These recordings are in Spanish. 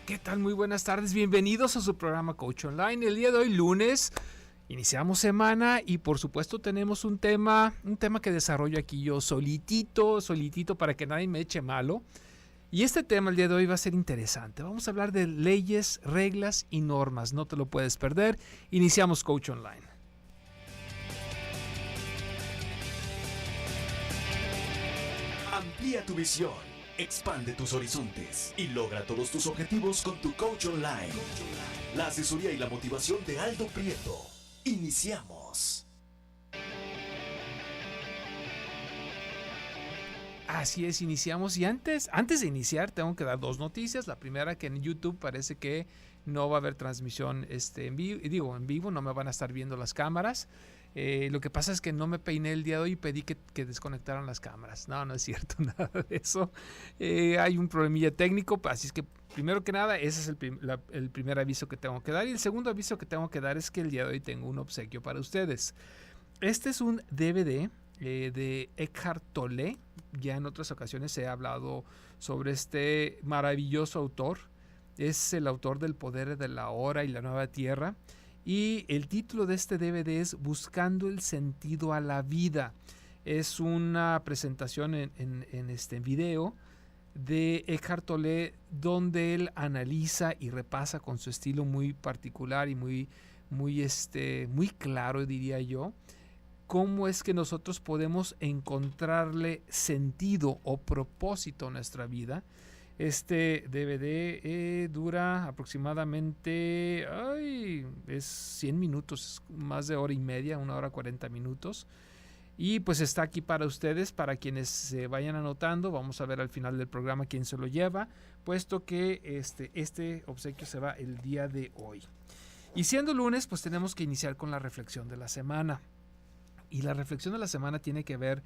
¿Qué tal? Muy buenas tardes, bienvenidos a su programa Coach Online. El día de hoy, lunes, iniciamos semana y por supuesto tenemos un tema que desarrollo aquí yo solitito para que nadie me eche malo. Y este tema el día de hoy va a ser interesante. Vamos a hablar de leyes, reglas y normas. No te lo puedes perder. Iniciamos Coach Online. Amplía tu visión, expande tus horizontes y logra todos tus objetivos con tu Coach Online. La asesoría y la motivación de Aldo Prieto. Iniciamos. Así es, iniciamos. Y antes de iniciar tengo que dar dos noticias. La primera, que en YouTube parece que no va a haber transmisión en vivo, no me van a estar viendo las cámaras. Lo que pasa es que no me peiné el día de hoy y pedí que desconectaran las cámaras. No es cierto, nada de eso. Hay un problemilla técnico, así es que primero que nada, ese es el primer aviso que tengo que dar. Y el segundo aviso que tengo que dar es que el día de hoy tengo un obsequio para ustedes. Este es un DVD de Eckhart Tolle. Ya en otras ocasiones he hablado sobre este maravilloso autor. Es el autor del Poder de la Hora y la Nueva Tierra. Y el título de este DVD es Buscando el Sentido a la Vida. Es una presentación en este video de Eckhart Tolle, donde él analiza y repasa con su estilo muy particular y muy claro, diría yo, cómo es que nosotros podemos encontrarle sentido o propósito a nuestra vida. Este DVD dura aproximadamente es 100 minutos, más de hora y media, 1 hora 40 minutos. Y pues está aquí para ustedes, para quienes se vayan anotando. Vamos a ver al final del programa quién se lo lleva, puesto que este obsequio se va el día de hoy. Y siendo lunes, pues tenemos que iniciar con la reflexión de la semana. Y la reflexión de la semana tiene que ver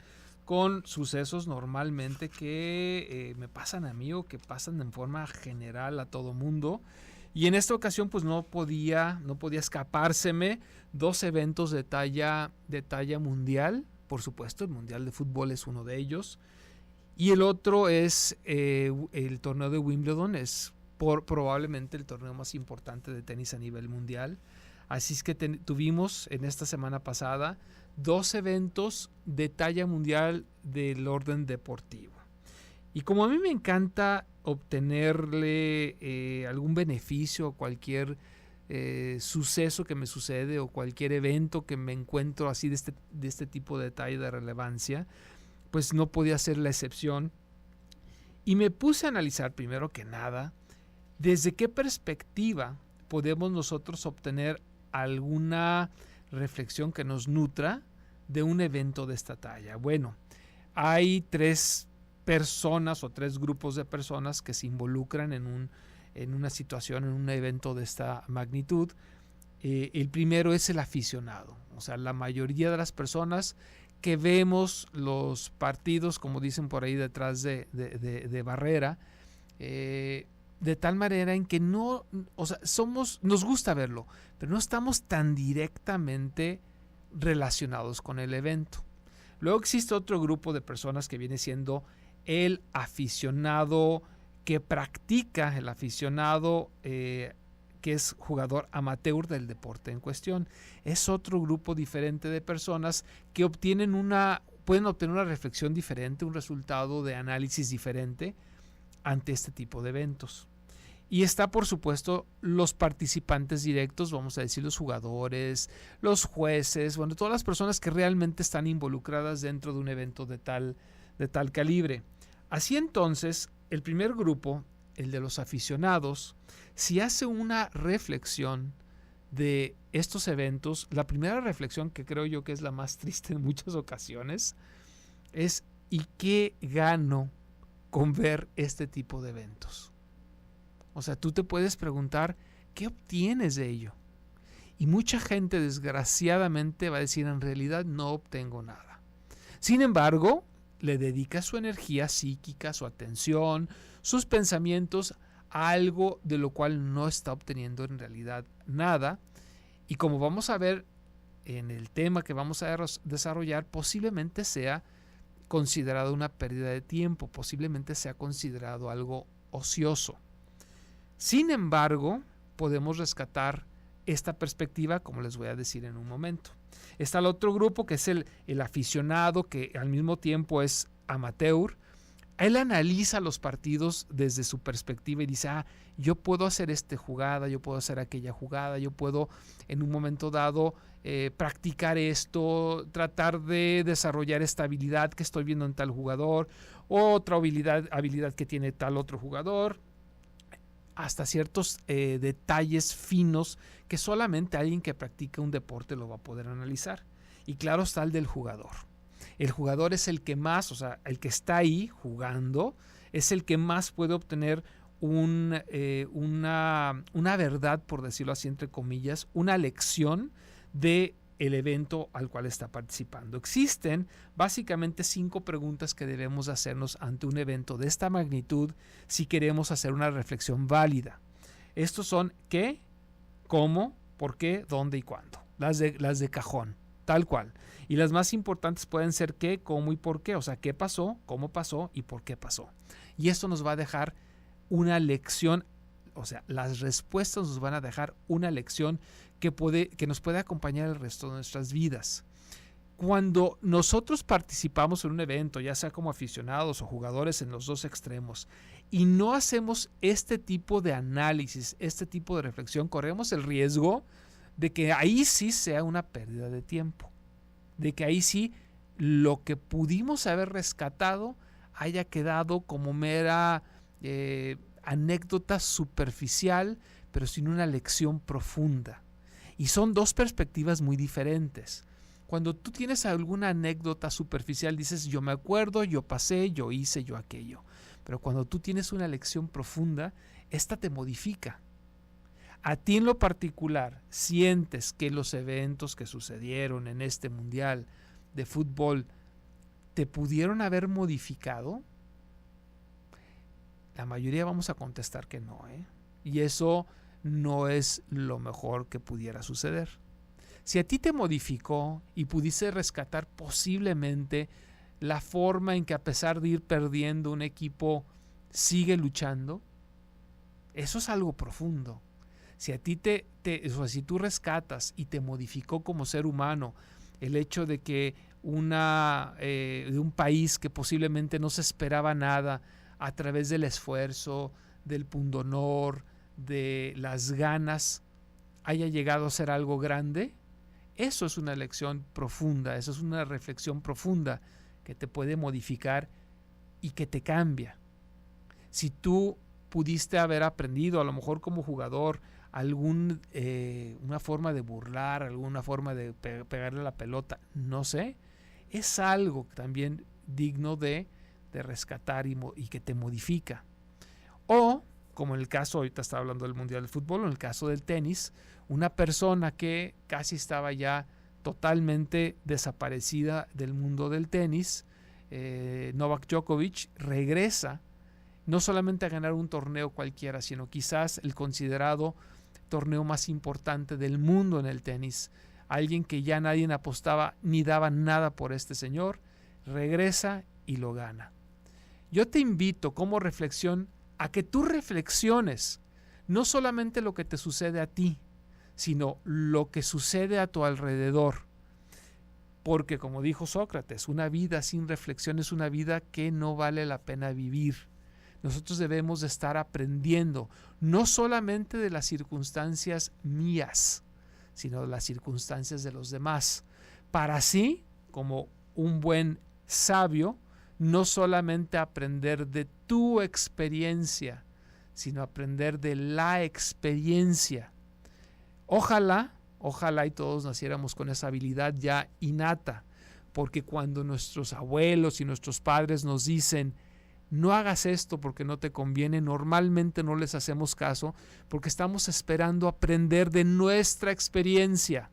con sucesos normalmente que me pasan a mí o que pasan en forma general a todo mundo. Y en esta ocasión pues no podía escapárseme dos eventos de talla mundial. Por supuesto, el Mundial de Fútbol es uno de ellos. Y el otro es el torneo de Wimbledon. Es probablemente el torneo más importante de tenis a nivel mundial. Así es que tuvimos en esta semana pasada dos eventos de talla mundial del orden deportivo. Y como a mí me encanta obtenerle algún beneficio, cualquier suceso que me sucede o cualquier evento que me encuentro así de este tipo de detalle de relevancia, pues no podía ser la excepción. Y me puse a analizar primero que nada desde qué perspectiva podemos nosotros obtener alguna reflexión que nos nutra de un evento de esta talla. Bueno, hay tres personas o tres grupos de personas que se involucran en una situación, en un evento de esta magnitud. El primero es el aficionado, o sea, la mayoría de las personas que vemos los partidos, como dicen por ahí, detrás de barrera, de tal manera en que no, o sea, nos gusta verlo, pero no estamos tan directamente relacionados con el evento. Luego existe otro grupo de personas que viene siendo el aficionado que practica, el aficionado que es jugador amateur del deporte en cuestión. Es otro grupo diferente de personas que pueden obtener una reflexión diferente, un resultado de análisis diferente ante este tipo de eventos. Y está, por supuesto, los participantes directos, vamos a decir los jugadores, los jueces, bueno, todas las personas que realmente están involucradas dentro de un evento de tal calibre. Así entonces, el primer grupo, el de los aficionados, si hace una reflexión de estos eventos, la primera reflexión, que creo yo que es la más triste en muchas ocasiones, es ¿y qué gano con ver este tipo de eventos? O sea, tú te puedes preguntar, ¿qué obtienes de ello? Y mucha gente, desgraciadamente, va a decir, en realidad no obtengo nada. Sin embargo, le dedica su energía psíquica, su atención, sus pensamientos a algo de lo cual no está obteniendo en realidad nada. Y como vamos a ver en el tema que vamos a desarrollar, posiblemente sea considerado una pérdida de tiempo, posiblemente sea considerado algo ocioso. Sin embargo, podemos rescatar esta perspectiva, como les voy a decir en un momento. Está el otro grupo, que es el aficionado, que al mismo tiempo es amateur. Él analiza los partidos desde su perspectiva y dice, yo puedo hacer esta jugada, yo puedo hacer aquella jugada, yo puedo en un momento dado practicar esto, tratar de desarrollar esta habilidad que estoy viendo en tal jugador, otra habilidad que tiene tal otro jugador, hasta ciertos detalles finos que solamente alguien que practica un deporte lo va a poder analizar. Y claro está el del jugador. El jugador es el que más, o sea, el que está ahí jugando, es el que más puede obtener una verdad, por decirlo así, entre comillas, una lección del evento al cual está participando. Existen básicamente 5 preguntas que debemos hacernos ante un evento de esta magnitud si queremos hacer una reflexión válida. Estos son ¿qué?, ¿cómo?, ¿por qué?, ¿dónde y cuándo? Las de cajón, tal cual. Y las más importantes pueden ser qué, cómo y por qué. O sea, qué pasó, cómo pasó y por qué pasó. Y esto nos va a dejar una lección, o sea, las respuestas nos van a dejar una lección que nos puede acompañar el resto de nuestras vidas. Cuando nosotros participamos en un evento, ya sea como aficionados o jugadores en los dos extremos, y no hacemos este tipo de análisis, este tipo de reflexión, corremos el riesgo de que ahí sí sea una pérdida de tiempo. De que ahí sí lo que pudimos haber rescatado haya quedado como mera anécdota superficial, pero sin una lección profunda. Y son dos perspectivas muy diferentes. Cuando tú tienes alguna anécdota superficial, dices, yo me acuerdo, yo pasé, yo hice, yo aquello. Pero cuando tú tienes una lección profunda, esta te modifica. A ti en lo particular, ¿sientes que los eventos que sucedieron en este mundial de fútbol te pudieron haber modificado? La mayoría vamos a contestar que no, ¿eh? Y eso no es lo mejor que pudiera suceder. Si a ti te modificó y pudiste rescatar posiblemente la forma en que a pesar de ir perdiendo un equipo sigue luchando, eso es algo profundo. Si a ti si tú rescatas y te modificó como ser humano el hecho de que de un país que posiblemente no se esperaba nada a través del esfuerzo, del pundonor, de las ganas, haya llegado a ser algo grande, eso es una lección profunda, eso es una reflexión profunda que te puede modificar y que te cambia. Si tú pudiste haber aprendido, a lo mejor como jugador, una forma de burlar, alguna forma de pegarle la pelota, no sé, es algo también digno de rescatar y que te modifica. O, como en el caso, ahorita estaba hablando del Mundial de Fútbol, en el caso del tenis, una persona que casi estaba ya totalmente desaparecida del mundo del tenis, Novak Djokovic, regresa no solamente a ganar un torneo cualquiera, sino quizás el considerado torneo más importante del mundo en el tenis. Alguien que ya nadie apostaba ni daba nada por este señor, regresa y lo gana. Yo te invito como reflexión a que tú reflexiones no solamente lo que te sucede a ti, sino lo que sucede a tu alrededor. Porque como dijo Sócrates, una vida sin reflexión es una vida que no vale la pena vivir. Nosotros debemos de estar aprendiendo no solamente de las circunstancias mías, sino de las circunstancias de los demás, para así, como un buen sabio, no solamente aprender de tu experiencia, sino aprender de la experiencia. Ojalá y todos naciéramos con esa habilidad ya innata, porque cuando nuestros abuelos y nuestros padres nos dicen no hagas esto porque no te conviene, normalmente no les hacemos caso porque estamos esperando aprender de nuestra experiencia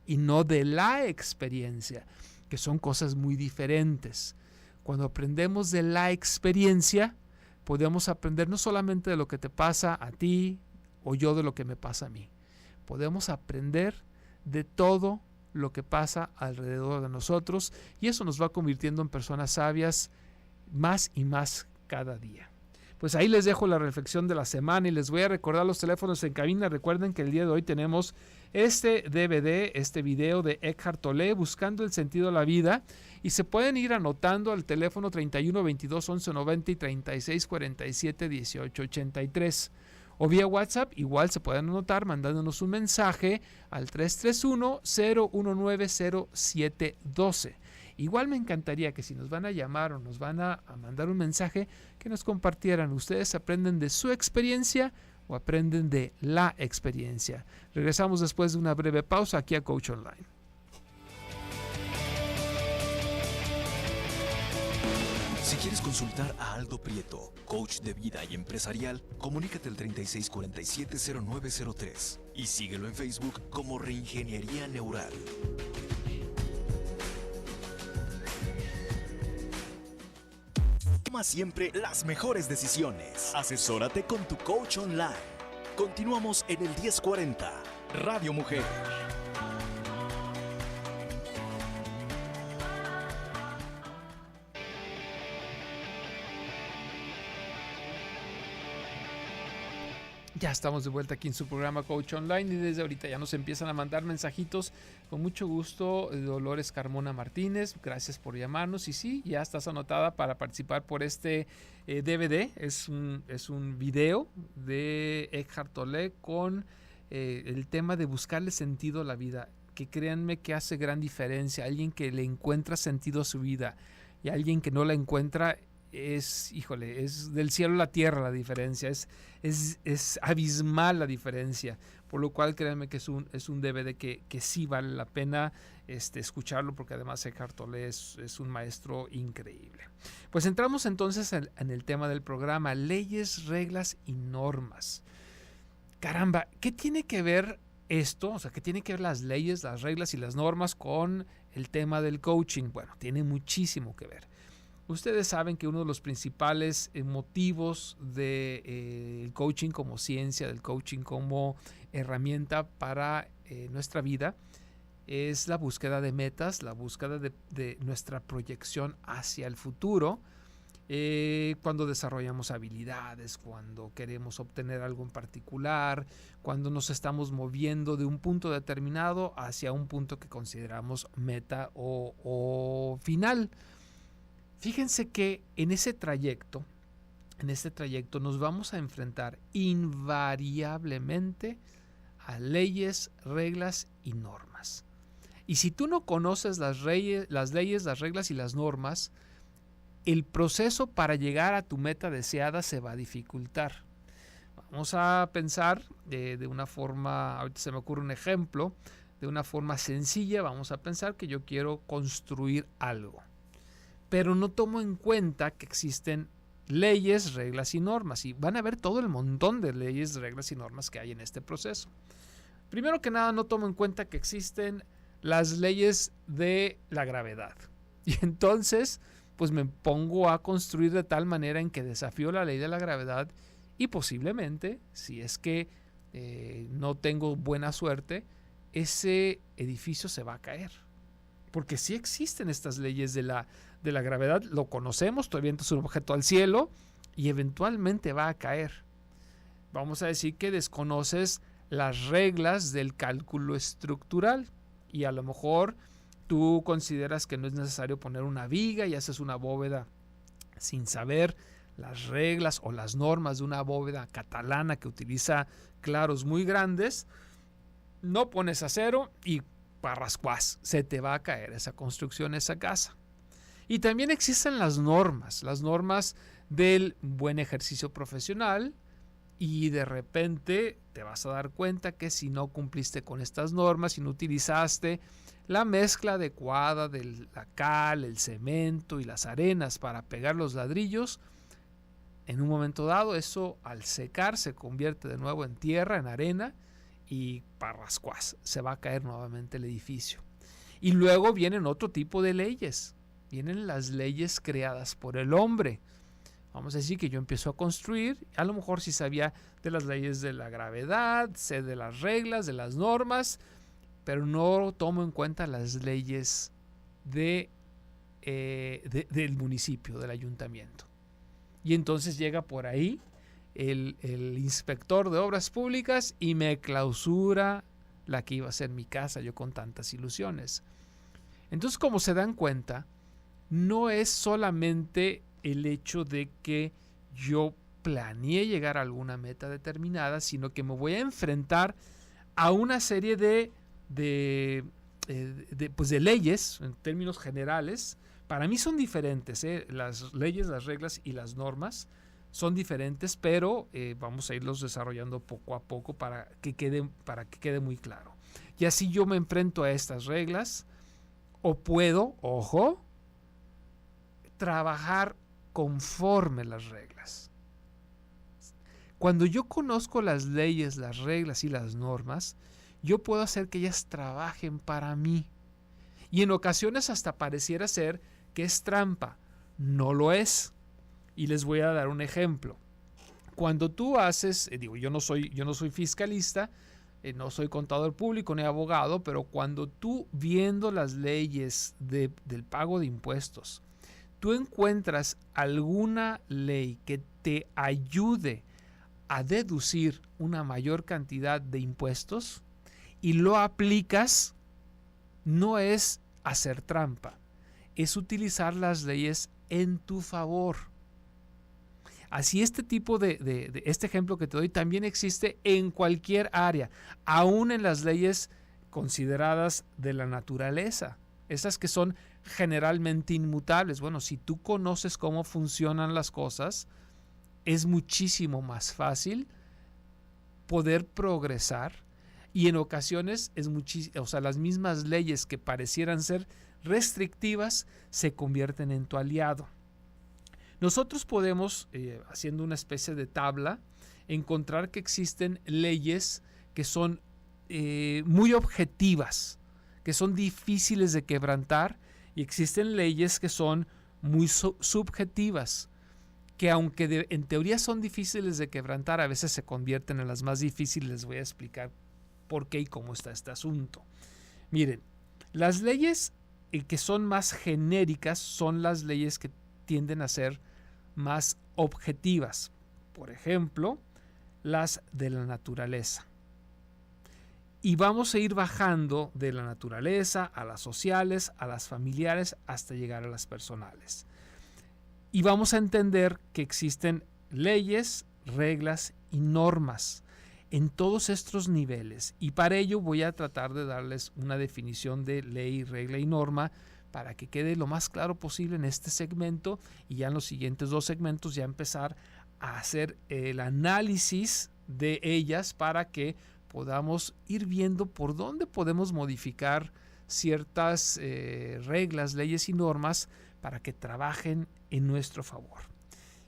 y no de la experiencia, que son cosas muy diferentes. Cuando aprendemos de la experiencia, podemos aprender no solamente de lo que te pasa a ti o yo de lo que me pasa a mí. Podemos aprender de todo lo que pasa alrededor de nosotros y eso nos va convirtiendo en personas sabias más y más cada día. Pues ahí les dejo la reflexión de la semana y les voy a recordar los teléfonos en cabina. Recuerden que el día de hoy tenemos este DVD, este video de Eckhart Tolle, Buscando el sentido de la vida, y se pueden ir anotando al teléfono 31 22 11 90 y 36 47 18 83. O vía WhatsApp, igual se pueden anotar mandándonos un mensaje al 331-019-0712. Igual me encantaría que si nos van a llamar o nos van a mandar un mensaje, que nos compartieran. ¿Ustedes aprenden de su experiencia o aprenden de la experiencia? Regresamos después de una breve pausa aquí a Coach Online. Si quieres consultar a Aldo Prieto, coach de vida y empresarial, comunícate al 3647-0903 y síguelo en Facebook como Reingeniería Neural. Toma siempre las mejores decisiones. Asesórate con tu coach online. Continuamos en el 1040, Radio Mujer. Ya estamos de vuelta aquí en su programa Coach Online y desde ahorita ya nos empiezan a mandar mensajitos. Con mucho gusto, Dolores Carmona Martínez, gracias por llamarnos. Y sí, ya estás anotada para participar por este DVD. Es un video de Eckhart Tolle con el tema de buscarle sentido a la vida. Que créanme que hace gran diferencia. Alguien que le encuentra sentido a su vida y alguien que no la encuentra, es del cielo a la tierra la diferencia, es abismal la diferencia, por lo cual créanme que es un DVD que sí vale la pena escucharlo, porque además Eckhart Tolle es un maestro increíble. Pues entramos entonces en el tema del programa, leyes, reglas y normas. Caramba, ¿qué tiene que ver esto? O sea, ¿qué tiene que ver las leyes, las reglas y las normas con el tema del coaching? Bueno, tiene muchísimo que ver. Ustedes saben que uno de los principales motivos del coaching como ciencia, del coaching como herramienta para nuestra vida, es la búsqueda de metas, la búsqueda de nuestra proyección hacia el futuro, cuando desarrollamos habilidades, cuando queremos obtener algo en particular, cuando nos estamos moviendo de un punto determinado hacia un punto que consideramos meta o final. Fíjense que en este trayecto nos vamos a enfrentar invariablemente a leyes, reglas y normas. Y si tú no conoces las leyes, las reglas y las normas, el proceso para llegar a tu meta deseada se va a dificultar. Vamos a pensar de una forma, ahorita se me ocurre un ejemplo, de una forma sencilla. Vamos a pensar que yo quiero construir algo, pero no tomo en cuenta que existen leyes, reglas y normas, y van a ver todo el montón de leyes, reglas y normas que hay en este proceso. Primero que nada, no tomo en cuenta que existen las leyes de la gravedad, y entonces pues me pongo a construir de tal manera en que desafío la ley de la gravedad, y posiblemente, si es que no tengo buena suerte, ese edificio se va a caer. Porque sí existen estas leyes de la gravedad, lo conocemos, tú avientas un objeto al cielo y eventualmente va a caer. Vamos a decir que desconoces las reglas del cálculo estructural y a lo mejor tú consideras que no es necesario poner una viga y haces una bóveda sin saber las reglas o las normas de una bóveda catalana que utiliza claros muy grandes. No pones acero y parrascuás, se te va a caer esa construcción, esa casa. Y también existen las normas del buen ejercicio profesional, y de repente te vas a dar cuenta que si no cumpliste con estas normas, si no utilizaste la mezcla adecuada de la cal, el cemento y las arenas para pegar los ladrillos, en un momento dado eso al secar se convierte de nuevo en tierra, en arena, y parrascuás, se va a caer nuevamente el edificio. Y luego vienen otro tipo de leyes, vienen las leyes creadas por el hombre. Vamos a decir que yo empiezo a construir, a lo mejor sí sabía de las leyes de la gravedad, sé de las reglas, de las normas, pero no tomo en cuenta las leyes del municipio, del ayuntamiento. Y entonces llega por ahí el inspector de obras públicas y me clausura la que iba a ser mi casa, yo con tantas ilusiones. Entonces, como se dan cuenta, no es solamente el hecho de que yo planeé llegar a alguna meta determinada, sino que me voy a enfrentar a una serie de leyes, en términos generales. Para mí son diferentes, las leyes, las reglas y las normas son diferentes, pero vamos a irlos desarrollando poco a poco para que quede muy claro. Y así yo me enfrento a estas reglas, o puedo, ojo, trabajar conforme las reglas. Cuando yo conozco las leyes, las reglas y las normas, yo puedo hacer que ellas trabajen para mí. Y en ocasiones hasta pareciera ser que es trampa. No lo es. Y les voy a dar un ejemplo. Cuando tú haces, yo no soy fiscalista, no soy contador público ni abogado, pero cuando tú, viendo las leyes del pago de impuestos, tú encuentras alguna ley que te ayude a deducir una mayor cantidad de impuestos y lo aplicas, no es hacer trampa, es utilizar las leyes en tu favor. Así este tipo de este ejemplo que te doy también existe en cualquier área, aún en las leyes consideradas de la naturaleza, esas que son generalmente inmutables. Bueno, si tú conoces cómo funcionan las cosas, es muchísimo más fácil poder progresar, y en ocasiones las mismas leyes que parecieran ser restrictivas se convierten en tu aliado. Nosotros podemos, haciendo una especie de tabla, encontrar que existen leyes que son muy objetivas, que son difíciles de quebrantar, y existen leyes que son muy subjetivas, que aunque en teoría son difíciles de quebrantar, a veces se convierten en las más difíciles. Les voy a explicar por qué y cómo está este asunto. Miren, las leyes que son más genéricas son las leyes que tienden a ser más objetivas. Por ejemplo, las de la naturaleza. Y vamos a ir bajando de la naturaleza a las sociales, a las familiares, hasta llegar a las personales. Y vamos a entender que existen leyes, reglas y normas en todos estos niveles. Y para ello voy a tratar de darles una definición de ley, regla y norma para que quede lo más claro posible en este segmento, y ya en los siguientes 2 segmentos ya empezar a hacer el análisis de ellas para que podamos ir viendo por dónde podemos modificar ciertas reglas, leyes y normas para que trabajen en nuestro favor.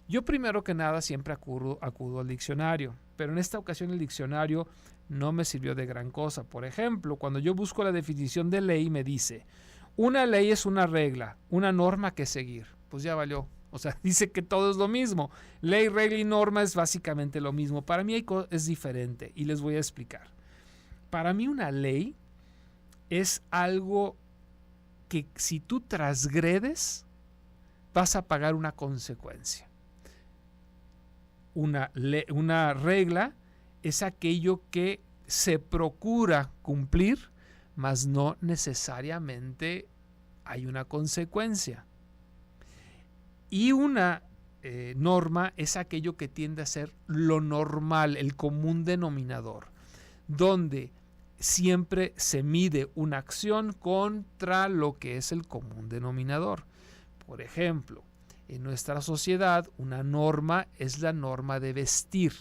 Yo primero que nada siempre acudo al diccionario, pero en esta ocasión el diccionario no me sirvió de gran cosa. Por ejemplo, cuando yo busco la definición de ley, me dice: una ley es una regla, una norma que seguir. Pues ya valió. O sea, dice que todo es lo mismo. Ley, regla y norma es básicamente lo mismo. Para mí es diferente y les voy a explicar. Para mí una ley es algo que si tú transgredes vas a pagar una consecuencia. Una regla es aquello que se procura cumplir, mas no necesariamente hay una consecuencia. Y una norma es aquello que tiende a ser lo normal, el común denominador, donde siempre se mide una acción contra lo que es el común denominador. Por ejemplo, en nuestra sociedad una norma es la norma de vestir.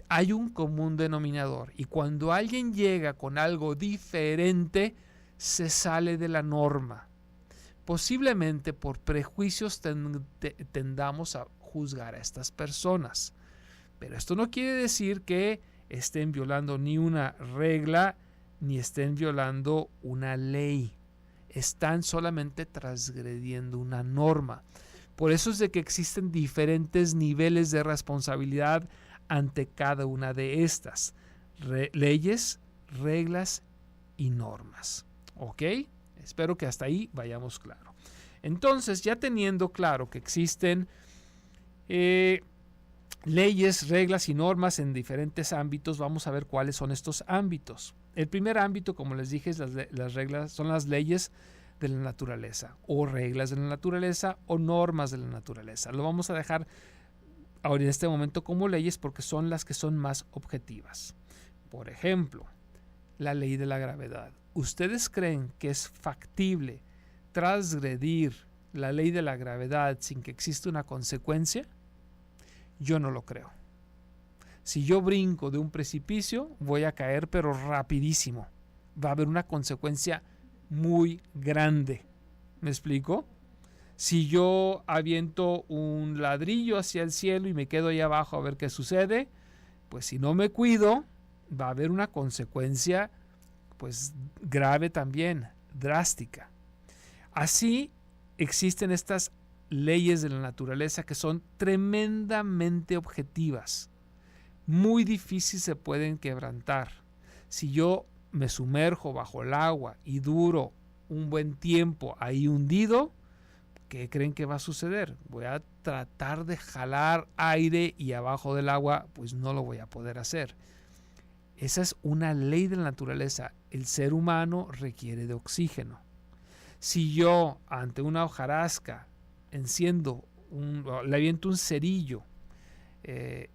Hay un común denominador, y cuando alguien llega con algo diferente se sale de la norma. Posiblemente por prejuicios tendamos a juzgar a estas personas, pero esto no quiere decir que estén violando ni una regla ni estén violando una ley. Están solamente transgrediendo una norma. Por eso es de que existen diferentes niveles de responsabilidad ante cada una de estas leyes, reglas y normas. ¿Ok? Espero que hasta ahí vayamos claro. Entonces, ya teniendo claro que existen Leyes, reglas y normas en diferentes ámbitos. Vamos a ver cuáles son estos ámbitos. El primer ámbito, como les dije, es las reglas, son las leyes de la naturaleza, o reglas de la naturaleza, o normas de la naturaleza. Lo vamos a dejar ahora en este momento como leyes porque son las que son más objetivas. Por ejemplo, la ley de la gravedad. ¿Ustedes creen que es factible transgredir la ley de la gravedad sin que exista una consecuencia? Yo no lo creo. Si yo brinco de un precipicio, voy a caer, pero rapidísimo. Va a haber una consecuencia muy grande. ¿Me explico? Si yo aviento un ladrillo hacia el cielo y me quedo ahí abajo a ver qué sucede, pues si no me cuido, va a haber una consecuencia pues grave también, drástica. Así existen estas leyes de la naturaleza que son tremendamente objetivas. Muy difícil se pueden quebrantar. Si yo me sumerjo bajo el agua y duro un buen tiempo ahí hundido, ¿qué creen que va a suceder? Voy a tratar de jalar aire y abajo del agua pues no lo voy a poder hacer. Esa es una ley de la naturaleza. El ser humano requiere de oxígeno. Si yo ante una hojarasca le aviento un cerillo,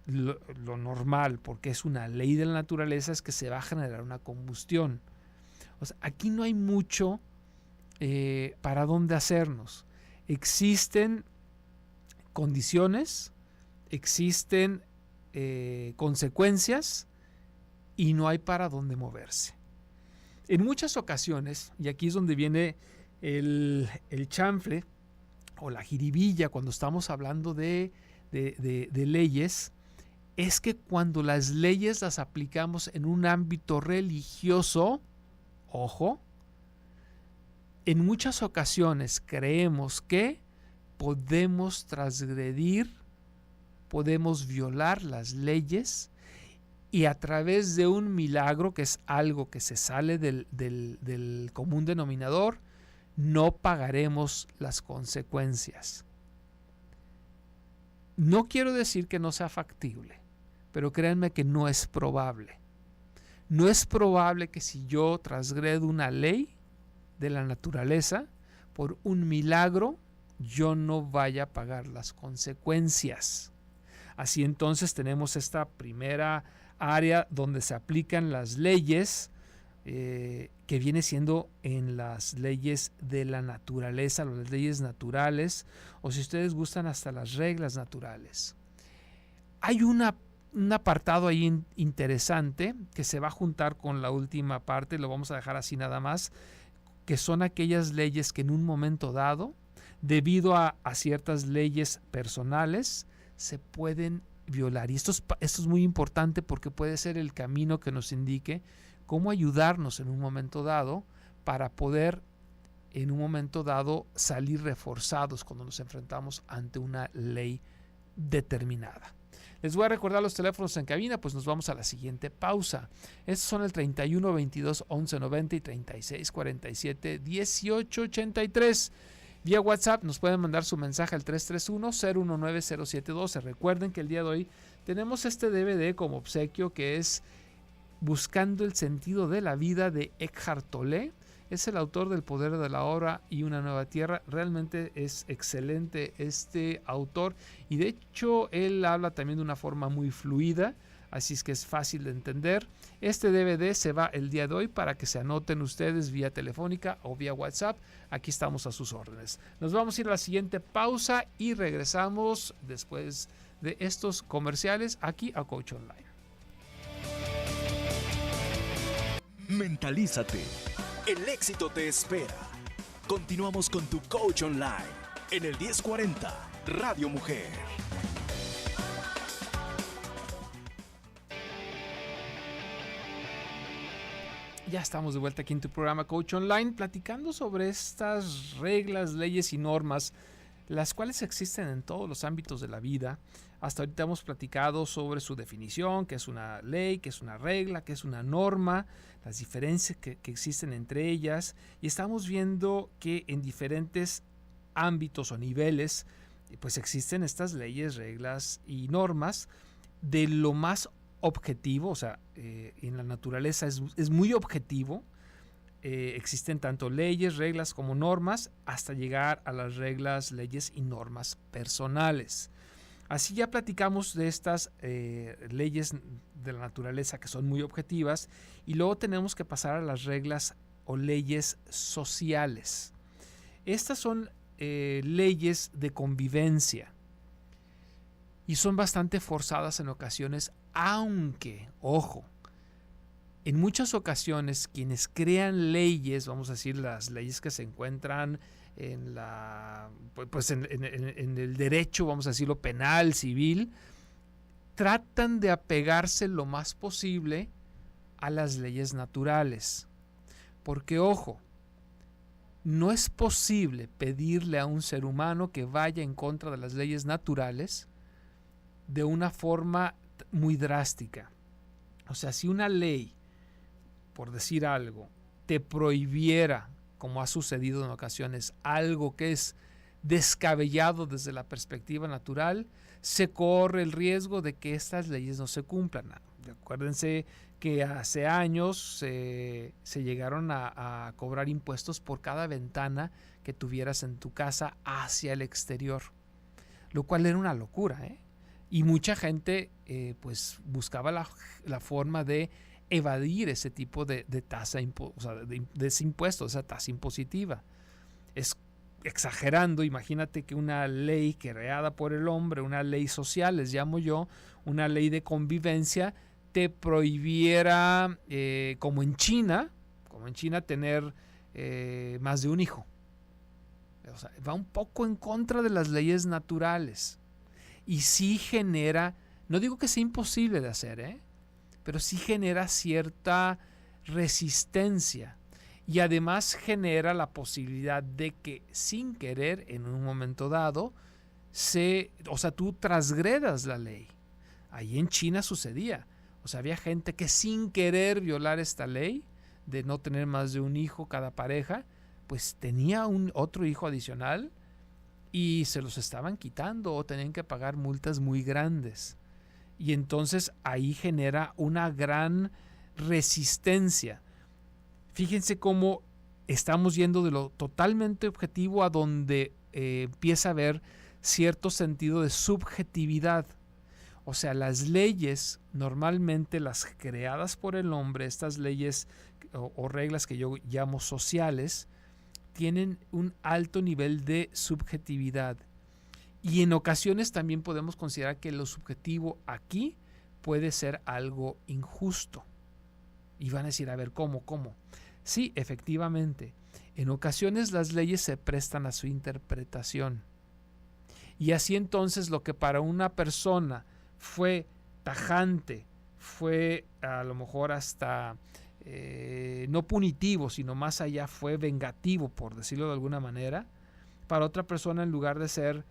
lo normal, porque es una ley de la naturaleza, es que se va a generar una combustión. O sea, aquí no hay mucho para dónde hacernos. Existen condiciones, existen consecuencias y no hay para dónde moverse. En muchas ocasiones, y aquí es donde viene el chanfle o la jiribilla cuando estamos hablando de leyes, es que cuando las leyes las aplicamos en un ámbito religioso, ojo, en muchas ocasiones creemos que podemos transgredir, podemos violar las leyes y a través de un milagro, que es algo que se sale del común denominador, no pagaremos las consecuencias. No quiero decir que no sea factible, pero créanme que no es probable. No es probable que si yo transgredo una ley de la naturaleza, por un milagro, yo no vaya a pagar las consecuencias. Así entonces tenemos esta primera área donde se aplican las leyes, que viene siendo en las leyes de la naturaleza, las leyes naturales, o si ustedes gustan hasta las reglas naturales. Hay un apartado ahí interesante que se va a juntar con la última parte, lo vamos a dejar así nada más, que son aquellas leyes que en un momento dado, debido a ciertas leyes personales, se pueden violar. Y esto es muy importante porque puede ser el camino que nos indique cómo ayudarnos en un momento dado para poder en un momento dado salir reforzados cuando nos enfrentamos ante una ley determinada. Les voy a recordar los teléfonos en cabina, pues nos vamos a la siguiente pausa. Estos son el 31 22 11 90 y 36 47 18 83. Vía WhatsApp nos pueden mandar su mensaje al 331-019-0712. Recuerden que el día de hoy tenemos este DVD como obsequio que es Buscando el sentido de la vida de Eckhart Tolle. Es el autor del Poder de la Hora y Una Nueva Tierra. Realmente es excelente este autor y de hecho él habla también de una forma muy fluida, así es que es fácil de entender. Este DVD se va el día de hoy para que se anoten ustedes vía telefónica o vía WhatsApp. Aquí estamos a sus órdenes. Nos vamos a ir a la siguiente pausa y regresamos después de estos comerciales aquí a Coach Online. Mentalízate. El éxito te espera. Continuamos con tu Coach Online en el 1040 Radio Mujer. Ya estamos de vuelta aquí en tu programa Coach Online platicando sobre estas reglas, leyes y normas, las cuales existen en todos los ámbitos de la vida. Hasta ahorita hemos platicado sobre su definición, qué es una ley, qué es una regla, qué es una norma, las diferencias que existen entre ellas, y estamos viendo que en diferentes ámbitos o niveles pues existen estas leyes, reglas y normas de lo más objetivo, o sea, en la naturaleza es muy objetivo. Existen tanto leyes, reglas como normas, hasta llegar a las reglas, leyes y normas personales. Así ya platicamos de estas leyes de la naturaleza que son muy objetivas, y luego tenemos que pasar a las reglas o leyes sociales. Estas son leyes de convivencia y son bastante forzadas en ocasiones, aunque, ojo, en muchas ocasiones quienes crean leyes, vamos a decir las leyes que se encuentran en en el derecho, vamos a decirlo, penal, civil, tratan de apegarse lo más posible a las leyes naturales. Porque, ojo, no es posible pedirle a un ser humano que vaya en contra de las leyes naturales de una forma muy drástica. O sea, si una ley, por decir algo, te prohibiera, como ha sucedido en ocasiones, algo que es descabellado desde la perspectiva natural, se corre el riesgo de que estas leyes no se cumplan. Acuérdense que hace años se llegaron a cobrar impuestos por cada ventana que tuvieras en tu casa hacia el exterior, lo cual era una locura, ¿eh? Y mucha gente pues buscaba la forma de evadir ese tipo de tasa, o sea, de ese impuesto, esa tasa impositiva. Es exagerando, imagínate que una ley creada por el hombre, una ley social, les llamo yo, una ley de convivencia, te prohibiera, como en China, tener más de un hijo. O sea, va un poco en contra de las leyes naturales. Y sí genera, no digo que sea imposible de hacer, pero sí genera cierta resistencia. Y además genera la posibilidad de que sin querer, en un momento dado, tú transgredas la ley. Ahí en China sucedía. O sea, había gente que sin querer violar esta ley de no tener más de un hijo cada pareja, pues tenía otro hijo adicional y se los estaban quitando o tenían que pagar multas muy grandes. Y entonces ahí genera una gran resistencia. Fíjense cómo estamos yendo de lo totalmente objetivo a donde empieza a haber cierto sentido de subjetividad. O sea, las leyes, normalmente las creadas por el hombre, estas leyes o reglas que yo llamo sociales, tienen un alto nivel de subjetividad. Y en ocasiones también podemos considerar que lo subjetivo aquí puede ser algo injusto. Y van a decir, a ver, ¿cómo? Sí, efectivamente, en ocasiones las leyes se prestan a su interpretación. Y así entonces lo que para una persona fue tajante, fue a lo mejor hasta no punitivo, sino más allá fue vengativo, por decirlo de alguna manera, para otra persona en lugar de ser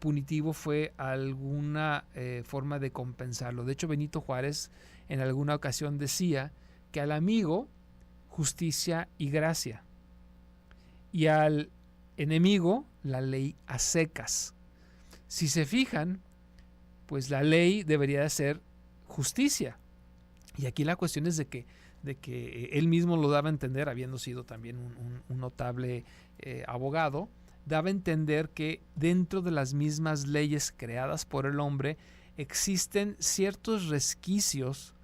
punitivo fue alguna forma de compensarlo. De hecho, Benito Juárez en alguna ocasión decía que al amigo justicia y gracia, y al enemigo la ley a secas. Si se fijan, pues la ley debería de ser justicia. Y aquí la cuestión es de que él mismo lo daba a entender, habiendo sido también un notable abogado, daba a entender que dentro de las mismas leyes creadas por el hombre existen ciertos resquicios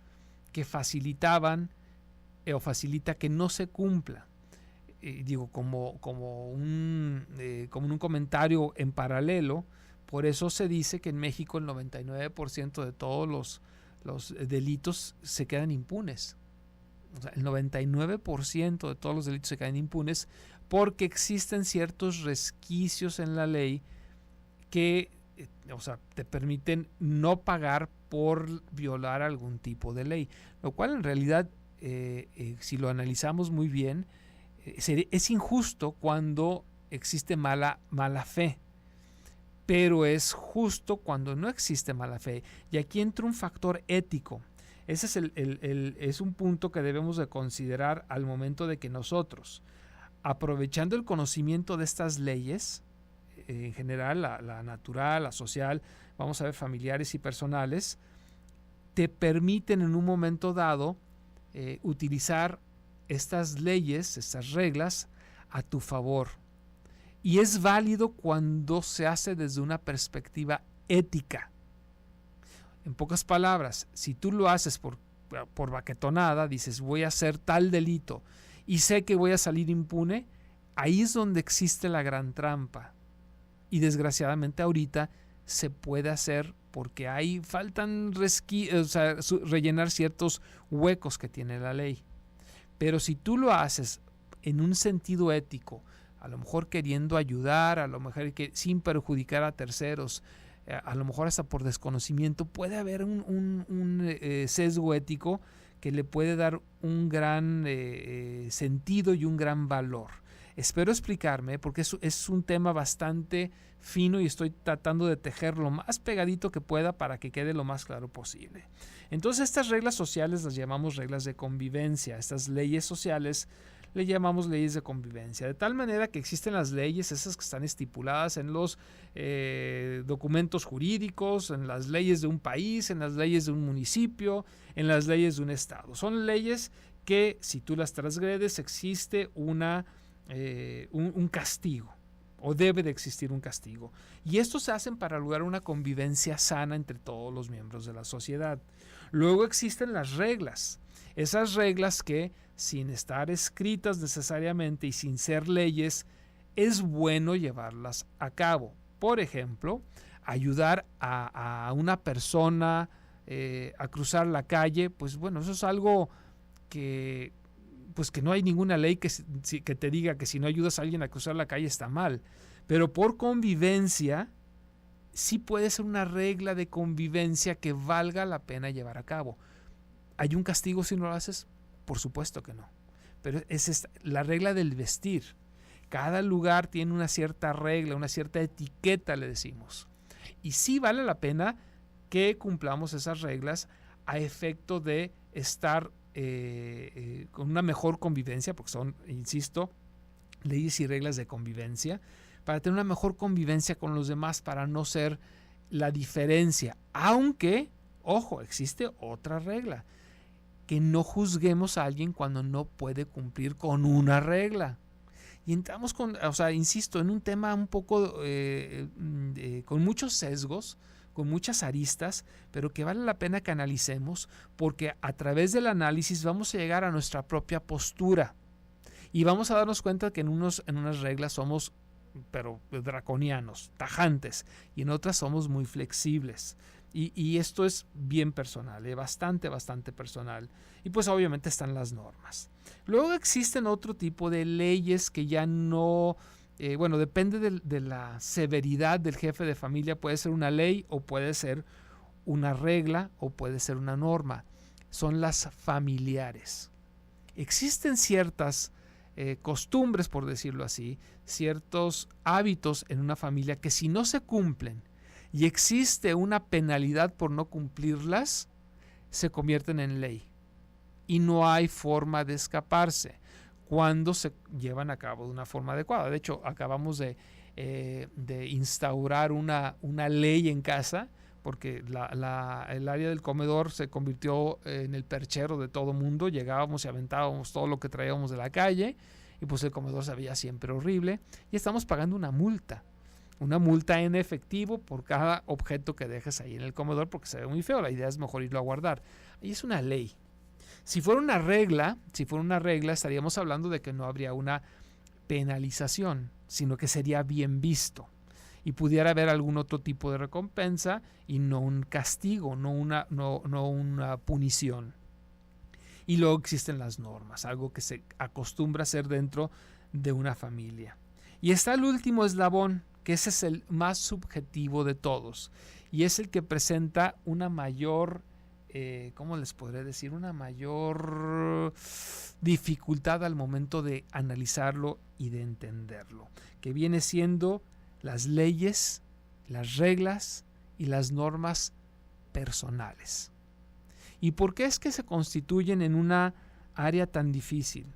que facilitaban o facilita que no se cumpla. Como en un comentario en paralelo, por eso se dice que en México el 99% de todos los delitos se quedan impunes. O sea, el 99% de todos los delitos se quedan impunes porque existen ciertos resquicios en la ley que te permiten no pagar por violar algún tipo de ley. Lo cual en realidad, si lo analizamos muy bien, es injusto cuando existe mala fe. Pero es justo cuando no existe mala fe. Y aquí entra un factor ético. Ese es un punto que debemos de considerar al momento de que nosotros, aprovechando el conocimiento de estas leyes, en general, la natural, la social, vamos a ver familiares y personales, te permiten en un momento dado utilizar estas leyes, estas reglas a tu favor. Y es válido cuando se hace desde una perspectiva ética. En pocas palabras, si tú lo haces por baquetonada, dices voy a hacer tal delito y sé que voy a salir impune, ahí es donde existe la gran trampa. Y desgraciadamente ahorita se puede hacer porque faltan rellenar ciertos huecos que tiene la ley. Pero si tú lo haces en un sentido ético, a lo mejor queriendo ayudar, a lo mejor sin perjudicar a terceros, a lo mejor hasta por desconocimiento, puede haber un sesgo ético que le puede dar un gran sentido y un gran valor. Espero explicarme porque es un tema bastante fino y estoy tratando de tejer lo más pegadito que pueda para que quede lo más claro posible. Entonces estas reglas sociales las llamamos reglas de convivencia. Estas leyes sociales le llamamos leyes de convivencia, de tal manera que existen las leyes, esas que están estipuladas en los documentos jurídicos, en las leyes de un país, en las leyes de un municipio, en las leyes de un estado. Son leyes que si tú las transgredes existe un castigo, o debe de existir un castigo. Y estos se hacen para lograr una convivencia sana entre todos los miembros de la sociedad. Luego existen las reglas. Esas reglas que, sin estar escritas necesariamente y sin ser leyes, es bueno llevarlas a cabo. Por ejemplo, ayudar a una persona a cruzar la calle, pues bueno, eso es algo que no hay ninguna ley que te diga que si no ayudas a alguien a cruzar la calle está mal. Pero por convivencia, sí puede ser una regla de convivencia que valga la pena llevar a cabo. ¿Hay un castigo si no lo haces? Por supuesto que no. Pero es la regla del vestir. Cada lugar tiene una cierta regla, una cierta etiqueta, le decimos. Y sí vale la pena que cumplamos esas reglas a efecto de estar con una mejor convivencia, porque son, insisto, leyes y reglas de convivencia, para tener una mejor convivencia con los demás, para no ser la diferencia. Aunque, ojo, existe otra regla, que no juzguemos a alguien cuando no puede cumplir con una regla. Y entramos insisto, en un tema un poco con muchos sesgos, con muchas aristas, pero que vale la pena que analicemos, porque a través del análisis vamos a llegar a nuestra propia postura y vamos a darnos cuenta que en unas reglas somos pero draconianos, tajantes, y en otras somos muy flexibles. Y esto es bien personal, bastante personal. Y pues obviamente están las normas. Luego existen otro tipo de leyes que ya no... depende de la severidad del jefe de familia. Puede ser una ley o puede ser una regla o puede ser una norma. Son las familiares. Existen ciertas costumbres, por decirlo así, ciertos hábitos en una familia que si no se cumplen y existe una penalidad por no cumplirlas, se convierten en ley. Y no hay forma de escaparse cuando se llevan a cabo de una forma adecuada. De hecho, acabamos de instaurar una ley en casa, porque el área del comedor se convirtió en el perchero de todo mundo. Llegábamos y aventábamos todo lo que traíamos de la calle, y pues el comedor se veía siempre horrible, y estamos pagando una multa en efectivo por cada objeto que dejes ahí en el comedor, porque se ve muy feo. La idea es mejor irlo a guardar. Ahí es una ley. Si fuera una regla, estaríamos hablando de que no habría una penalización, sino que sería bien visto y pudiera haber algún otro tipo de recompensa y no un castigo, no una punición. Y luego existen las normas, algo que se acostumbra a hacer dentro de una familia. Y está el último eslabón, que ese es el más subjetivo de todos y es el que presenta una mayor... ¿cómo les podré decir? Una mayor dificultad al momento de analizarlo y de entenderlo, que viene siendo las leyes, las reglas y las normas personales. ¿Y por qué es que se constituyen en una área tan difícil?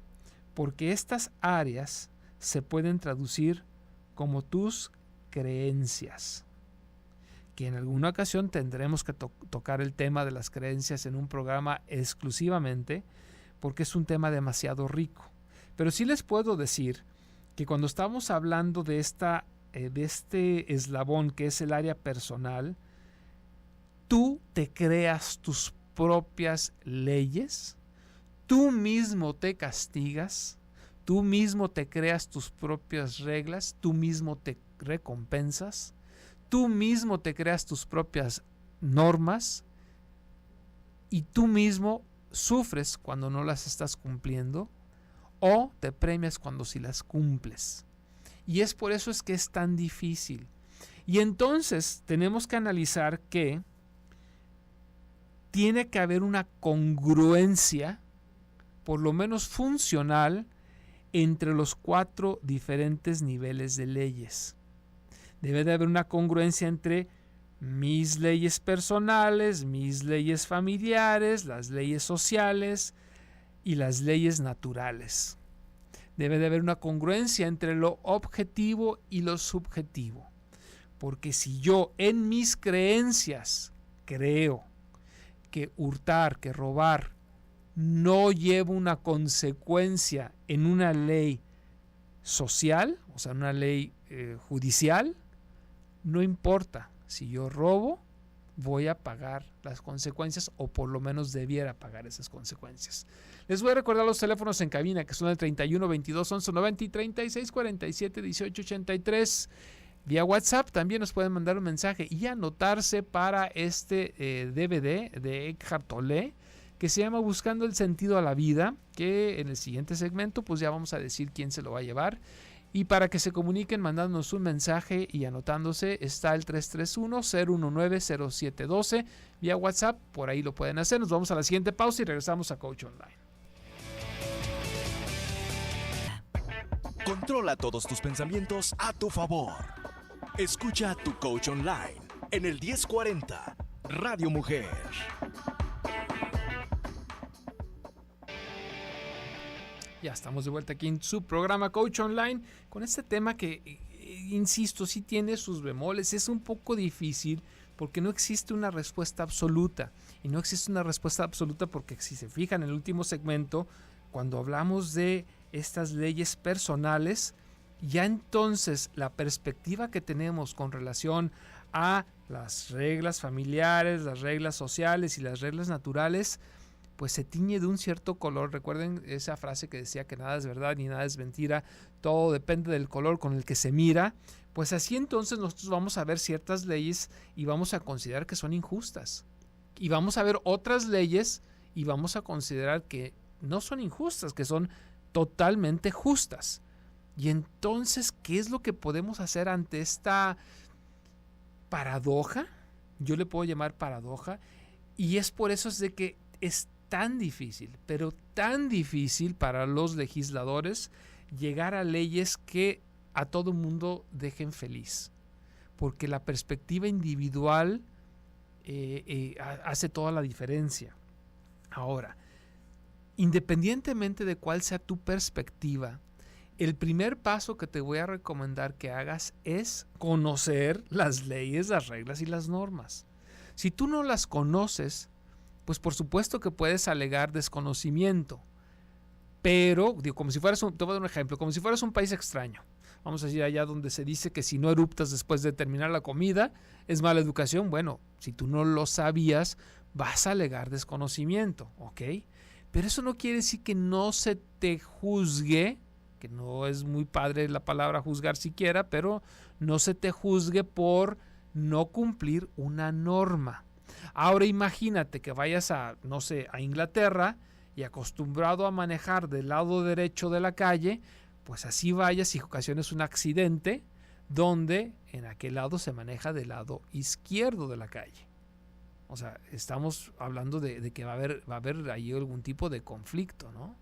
Porque estas áreas se pueden traducir como tus creencias, que en alguna ocasión tendremos que tocar el tema de las creencias en un programa exclusivamente, porque es un tema demasiado rico. Pero sí les puedo decir que cuando estamos hablando de este eslabón que es el área personal, tú te creas tus propias leyes, tú mismo te castigas, tú mismo te creas tus propias reglas, tú mismo te recompensas, tú mismo te creas tus propias normas y tú mismo sufres cuando no las estás cumpliendo o te premias cuando sí las cumples. Y es por eso es que es tan difícil. Y entonces tenemos que analizar que tiene que haber una congruencia, por lo menos funcional, entre los 4 diferentes niveles de leyes. Debe de haber una congruencia entre mis leyes personales, mis leyes familiares, las leyes sociales y las leyes naturales. Debe de haber una congruencia entre lo objetivo y lo subjetivo. Porque si yo en mis creencias creo que hurtar, que robar, no lleva una consecuencia en una ley social, o sea, una ley judicial, no importa. Si yo robo, voy a pagar las consecuencias, o por lo menos debiera pagar esas consecuencias. Les voy a recordar los teléfonos en cabina, que son el 31 22 11 90 y 36 47 18 83. Vía WhatsApp también nos pueden mandar un mensaje y anotarse para este DVD de Eckhart Tolle, que se llama Buscando el sentido a la vida, que en el siguiente segmento pues ya vamos a decir quién se lo va a llevar. Y para que se comuniquen mandándonos un mensaje y anotándose está el 331-019-0712 vía WhatsApp, por ahí lo pueden hacer. Nos vamos a la siguiente pausa y regresamos a Coach Online. Controla todos tus pensamientos a tu favor. Escucha a tu Coach Online en el 1040 Radio Mujer. Ya estamos de vuelta aquí en su programa Coach Online con este tema que, insisto, sí tiene sus bemoles. Es un poco difícil porque no existe una respuesta absoluta. Y no existe una respuesta absoluta porque, si se fijan en el último segmento, cuando hablamos de estas leyes personales, ya entonces la perspectiva que tenemos con relación a las reglas familiares, las reglas sociales y las reglas naturales, pues se tiñe de un cierto color. Recuerden esa frase que decía que nada es verdad ni nada es mentira, todo depende del color con el que se mira. Pues así entonces nosotros vamos a ver ciertas leyes y vamos a considerar que son injustas. Y vamos a ver otras leyes y vamos a considerar que no son injustas, que son totalmente justas. Y entonces, ¿qué es lo que podemos hacer ante esta paradoja? Yo le puedo llamar paradoja. Y es por eso es de que es tan difícil, pero tan difícil para los legisladores llegar a leyes que a todo mundo dejen feliz. Porque la perspectiva individual hace toda la diferencia. Ahora, independientemente de cuál sea tu perspectiva, el primer paso que te voy a recomendar que hagas es conocer las leyes, las reglas y las normas. Si tú no las conoces, pues por supuesto que puedes alegar desconocimiento, pero digo, como si fueras te voy a dar un ejemplo, como si fueras un país extraño. Vamos a decir allá donde se dice que si no eruptas después de terminar la comida es mala educación. Bueno, si tú no lo sabías, vas a alegar desconocimiento, ¿ok? Pero eso no quiere decir que no se te juzgue, que no es muy padre la palabra juzgar siquiera, pero no se te juzgue por no cumplir una norma. Ahora imagínate que vayas a, no sé, a Inglaterra y acostumbrado a manejar del lado derecho de la calle, pues así vayas y ocasiones un accidente donde en aquel lado se maneja del lado izquierdo de la calle. O sea, estamos hablando de que va a haber ahí algún tipo de conflicto, ¿no?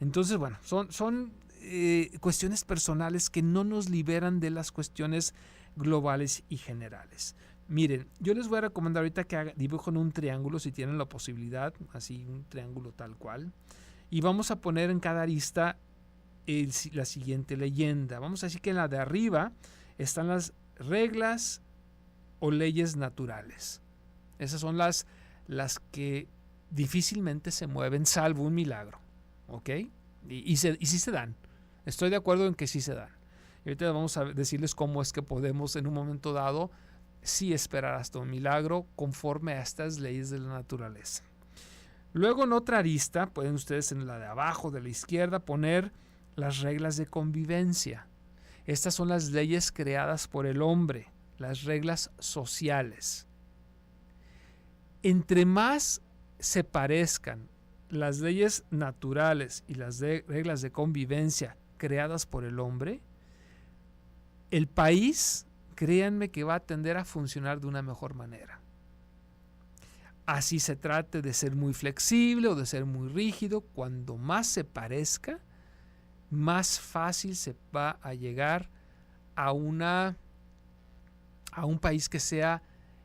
Entonces, bueno, son cuestiones personales que no nos liberan de las cuestiones globales y generales. Miren, yo les voy a recomendar ahorita que dibujen un triángulo si tienen la posibilidad, así un triángulo tal cual, y vamos a poner en cada arista la siguiente leyenda. Vamos a decir que en la de arriba están las reglas o leyes naturales. Esas son las que difícilmente se mueven salvo un milagro. ¿Ok? Y sí se dan. Estoy de acuerdo en que sí se dan. Y ahorita vamos a decirles cómo es que podemos en un momento dado sí esperar hasta un milagro conforme a estas leyes de la naturaleza. Luego en otra arista, pueden ustedes en la de abajo de la izquierda poner las reglas de convivencia. Estas son las leyes creadas por el hombre, las reglas sociales. Entre más se parezcan las leyes naturales y las reglas de convivencia creadas por el hombre, el país, créanme que va a tender a funcionar de una mejor manera. Así se trate de ser muy flexible o de ser muy rígido, cuando más se parezca, más fácil se va a llegar a un país que sea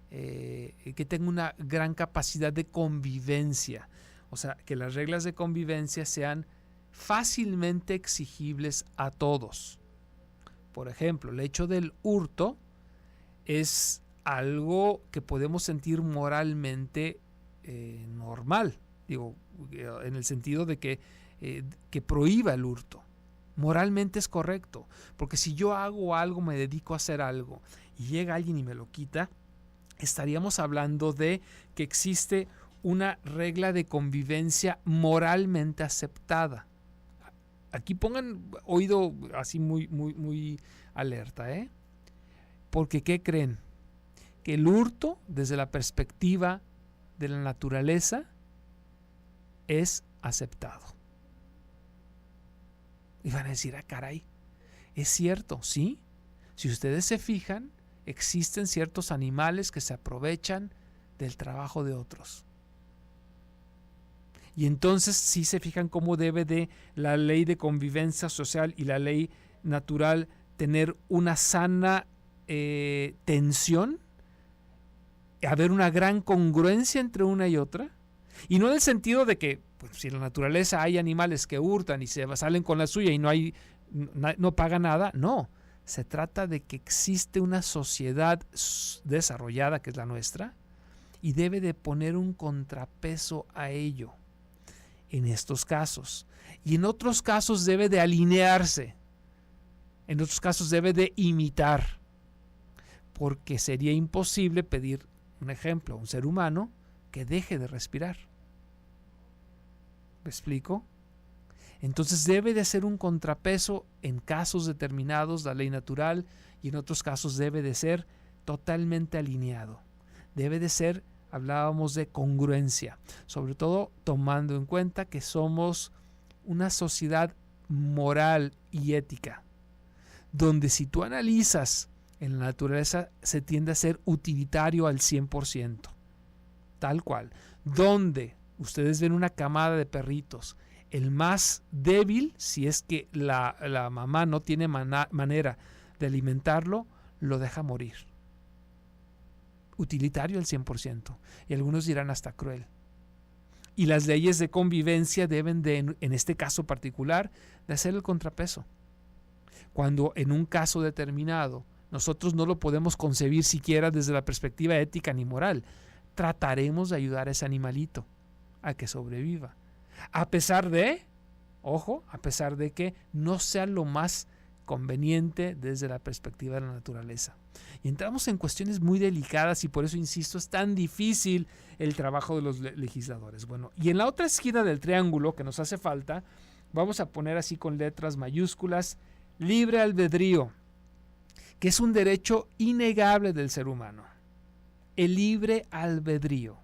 que tenga una gran capacidad de convivencia. O sea, que las reglas de convivencia sean fácilmente exigibles a todos. Por ejemplo, el hecho del hurto es algo que podemos sentir moralmente normal, digo, en el sentido de que prohíba el hurto. Moralmente es correcto, porque si yo hago algo, me dedico a hacer algo y llega alguien y me lo quita, estaríamos hablando de que existe una regla de convivencia moralmente aceptada. Aquí pongan oído así muy alerta, ¿eh? Porque ¿qué creen? Que el hurto, desde la perspectiva de la naturaleza, es aceptado. Y van a decir, caray, es cierto, ¿sí? Si ustedes se fijan, existen ciertos animales que se aprovechan del trabajo de otros. Y entonces sí se fijan cómo debe de la ley de convivencia social y la ley natural tener una sana tensión, haber una gran congruencia entre una y otra, y no en el sentido de que pues, si en la naturaleza hay animales que hurtan y se salen con la suya y no paga nada, no, se trata de que existe una sociedad desarrollada, que es la nuestra, y debe de poner un contrapeso a ello en estos casos, y en otros casos debe de alinearse, en otros casos debe de imitar, porque sería imposible pedir un ejemplo a un ser humano que deje de respirar. ¿Me explico? Entonces debe de ser un contrapeso en casos determinados, la ley natural, y en otros casos debe de ser totalmente alineado. Debe de ser, hablábamos de congruencia, sobre todo tomando en cuenta que somos una sociedad moral y ética, donde si tú analizas en la naturaleza se tiende a ser utilitario al 100%, tal cual, donde ustedes ven una camada de perritos, el más débil, si es que la mamá no tiene manera de alimentarlo, lo deja morir. Utilitario al 100%. Y algunos dirán hasta cruel. Y las leyes de convivencia deben de, en este caso particular, de hacer el contrapeso. Cuando en un caso determinado nosotros no lo podemos concebir siquiera desde la perspectiva ética ni moral, trataremos de ayudar a ese animalito a que sobreviva. A pesar de, ojo, a pesar de que no sea lo más conveniente desde la perspectiva de la naturaleza. Y entramos en cuestiones muy delicadas y por eso, insisto, es tan difícil el trabajo de los legisladores. Bueno, y en la otra esquina del triángulo que nos hace falta, vamos a poner así con letras mayúsculas, libre albedrío, que es un derecho innegable del ser humano. El libre albedrío.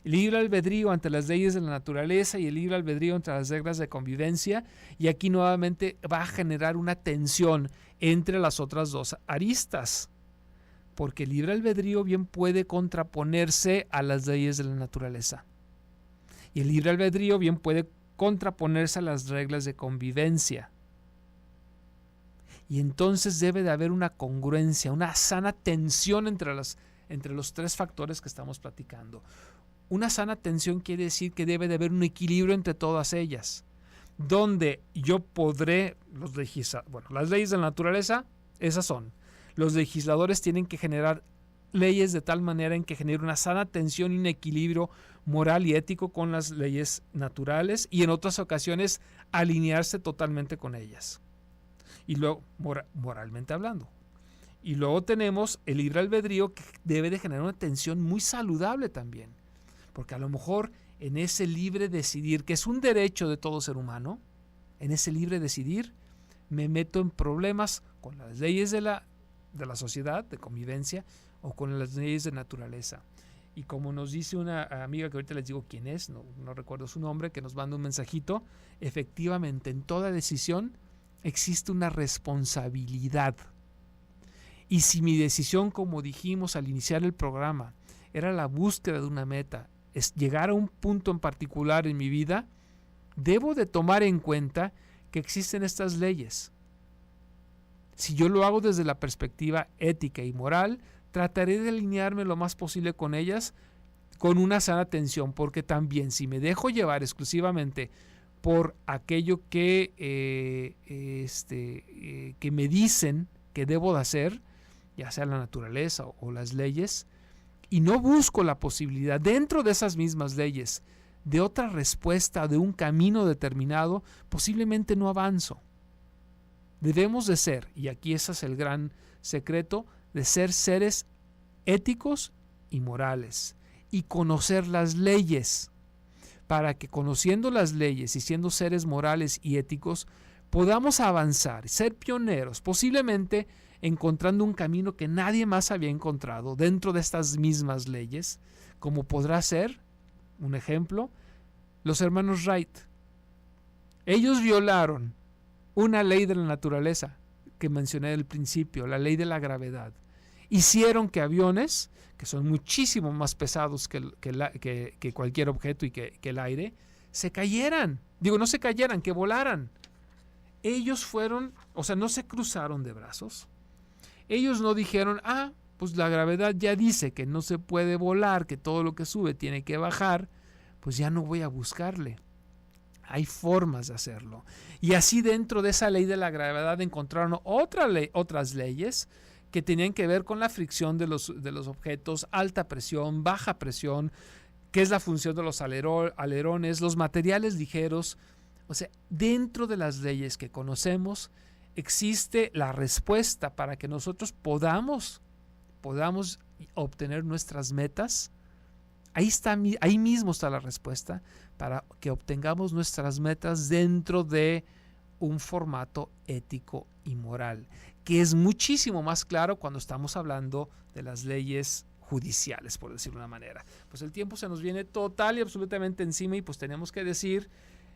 El libre albedrío ante las leyes de la naturaleza y el libre albedrío ante las reglas de convivencia, y aquí nuevamente va a generar una tensión entre las otras dos aristas, porque el libre albedrío bien puede contraponerse a las leyes de la naturaleza y el libre albedrío bien puede contraponerse a las reglas de convivencia, y entonces debe de haber una congruencia, una sana tensión entre los tres factores que estamos platicando. Una sana tensión quiere decir que debe de haber un equilibrio entre todas ellas, donde yo podré, las leyes de la naturaleza, esas son. Los legisladores tienen que generar leyes de tal manera en que genere una sana tensión y un equilibrio moral y ético con las leyes naturales, y en otras ocasiones alinearse totalmente con ellas. Y luego, moralmente hablando. Y luego tenemos el libre albedrío, que debe de generar una tensión muy saludable también. Porque a lo mejor en ese libre decidir, que es un derecho de todo ser humano, en ese libre decidir me meto en problemas con las leyes de la sociedad, de convivencia, o con las leyes de naturaleza. Y como nos dice una amiga que ahorita les digo quién es, no recuerdo su nombre, que nos manda un mensajito, efectivamente en toda decisión existe una responsabilidad. Y si mi decisión, como dijimos al iniciar el programa, era la búsqueda de una meta, es llegar a un punto en particular en mi vida, debo de tomar en cuenta que existen estas leyes. Si yo lo hago desde la perspectiva ética y moral, trataré de alinearme lo más posible con ellas con una sana tensión, porque también si me dejo llevar exclusivamente por aquello que me dicen que debo de hacer, ya sea la naturaleza o las leyes, y no busco la posibilidad dentro de esas mismas leyes de otra respuesta, de un camino determinado, posiblemente no avanzo. Debemos de ser, y aquí ese es el gran secreto, de ser seres éticos y morales y conocer las leyes, para que conociendo las leyes y siendo seres morales y éticos podamos avanzar, ser pioneros, posiblemente encontrando un camino que nadie más había encontrado dentro de estas mismas leyes, como podrá ser, un ejemplo, los hermanos Wright. Ellos violaron una ley de la naturaleza que mencioné al principio, la ley de la gravedad. Hicieron que aviones, que son muchísimo más pesados que cualquier objeto y que el aire, se cayeran. No se cayeran, que volaran. Ellos fueron, no se cruzaron de brazos. Ellos no dijeron, pues la gravedad ya dice que no se puede volar, que todo lo que sube tiene que bajar, pues ya no voy a buscarle. Hay formas de hacerlo. Y así dentro de esa ley de la gravedad encontraron otras leyes que tenían que ver con la fricción de los objetos, alta presión, baja presión, qué es la función de los alerones, los materiales ligeros. O sea, dentro de las leyes que conocemos existe la respuesta para que nosotros podamos obtener nuestras metas. Ahí mismo está la respuesta para que obtengamos nuestras metas dentro de un formato ético y moral, que es muchísimo más claro cuando estamos hablando de las leyes judiciales, por decirlo de una manera. Pues el tiempo se nos viene total y absolutamente encima, y pues tenemos que decir,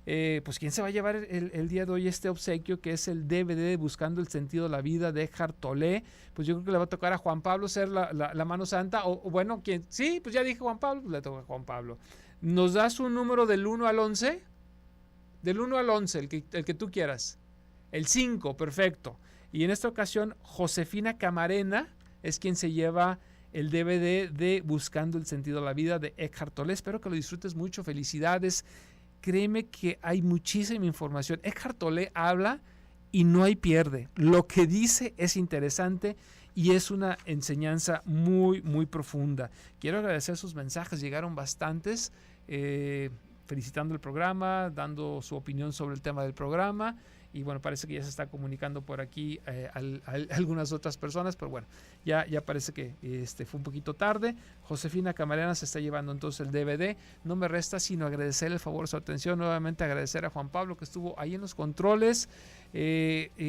pues quién se va a llevar el día de hoy este obsequio, que es el DVD de Buscando el Sentido de la Vida de Eckhart Tolle. Pues yo creo que le va a tocar a Juan Pablo ser la mano santa, o bueno, ¿quién? Sí, pues ya dije Juan Pablo, pues le toca a Juan Pablo. ¿Nos das un número del 1 al 11? Del 1 al 11, el que tú quieras. El 5, perfecto. Y en esta ocasión, Josefina Camarena es quien se lleva el DVD de Buscando el Sentido de la Vida de Eckhart Tolle. Espero que lo disfrutes mucho. Felicidades. Créeme que hay muchísima información. Eckhart Tolle habla y no hay pierde. Lo que dice es interesante y es una enseñanza muy, muy profunda. Quiero agradecer sus mensajes. Llegaron bastantes. Felicitando el programa, dando su opinión sobre el tema del programa, y bueno, parece que ya se está comunicando por aquí algunas otras personas, pero bueno, ya parece que fue un poquito tarde. Josefina Camarena se está llevando entonces el DVD. No me resta sino agradecer el favor de su atención, nuevamente agradecer a Juan Pablo que estuvo ahí en los controles. Fíjate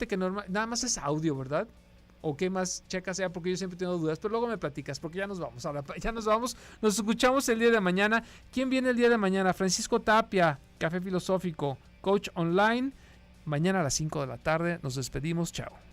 que nada más es audio, ¿verdad? ¿O qué más checa sea? Porque yo siempre tengo dudas, pero luego me platicas, porque ya nos vamos. Ahora ya nos vamos, nos escuchamos el día de mañana. ¿Quién viene el día de mañana? Francisco Tapia, Café Filosófico, Coach Online. Mañana a las 5 de la tarde. Nos despedimos. Chao.